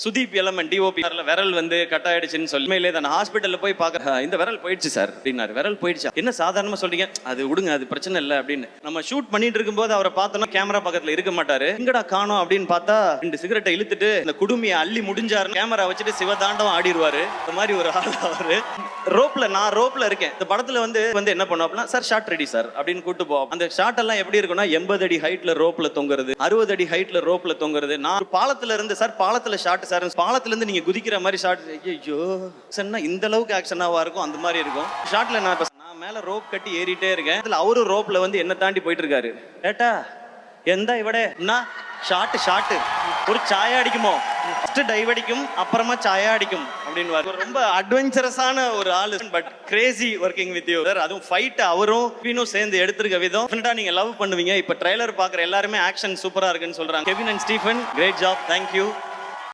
Sudeep element DOP விரல் வந்து cut ஆயிடுச்சுன்னு சொல்லி மேலே தான் ஹாஸ்பிட்டல்ல போய் பார்க்க இந்த விரல் போயிடுச்சு சார் அப்படின்னாரு. விரல் போயிடுச்சா, என்ன சாதாரணமா சொல்றீங்க, அது விடுங்க அது பிரச்சனை இல்லை அப்படின்னு. நம்ம ஷூட் பண்ணிட்டு இருக்கும்போது அவரை பார்த்தோம்னா கேமரா பக்கத்துல இருக்க மாட்டாரு. எங்கடா காணோம் அப்படின்னு பார்த்தா 2 சிகரெட்டை இழுத்துட்டு இந்த குடுமையை அள்ளி முடிஞ்சாரு கேமரா வச்சுட்டு சிவதாண்டவம் ஆடிடுவாரு. இந்த மாதிரி ஒரு ஆள் அவரு. நான் ரோப்ல இருக்கேன். இந்த படத்துல வந்து என்ன பண்ணுவாப்னா, சார் ஷாட் ரெடி சார் அப்படின்னு கூட்டு போவோம். அந்த ஷாட் எல்லாம் எப்படி இருக்கும்னா 80 அடி ஹைட்ல ரோப்ல தொங்குறது, 60 அடி ஹைட்ல ரோப்ல தொங்குறது. நான் பாலத்துல இருந்து சார் பாலத்துல ஷாட் சார், பாலத்துல இருந்து நீங்க குதிக்கிற மாதிரி ஷாட். ஐயோ சொன்னா இந்த அளவுக்கு ஆக்ஷனாவா இருக்கும், அந்த மாதிரி இருக்கும் ஷாட்ல. நான் மேல ரோப் கட்டி ஏறிட்டே இருக்கேன். அதுல அவரும் ரோப்ல வந்து என்ன தாண்டி போயிட்டு இருக்காரு. ஏட்டா எந்த இவடே ஷாட்டு ஒரு சாயா அடிக்குமோ, ஃபர்ஸ்ட் டைவ் அடிக்கும் அப்புறமா சாயா அடிக்கும் அப்படின்னு. ரொம்ப அட்வென்ச்சரஸான ஒரு ஆளு, but Crazy working with you sir. அதுவும் ஃபைட் அவரும் கெவினும் சேர்ந்து எடுத்திருக்க விதம் டெஃபினட்டா நீங்க லவ் பண்ணுவீங்க. இப்ப ட்ரைலர் பாக்குற எல்லாருமே ஆக்ஷன் சூப்பரா இருக்குன்னு சொல்றாங்க. Kevin and Stephen great job, thank you.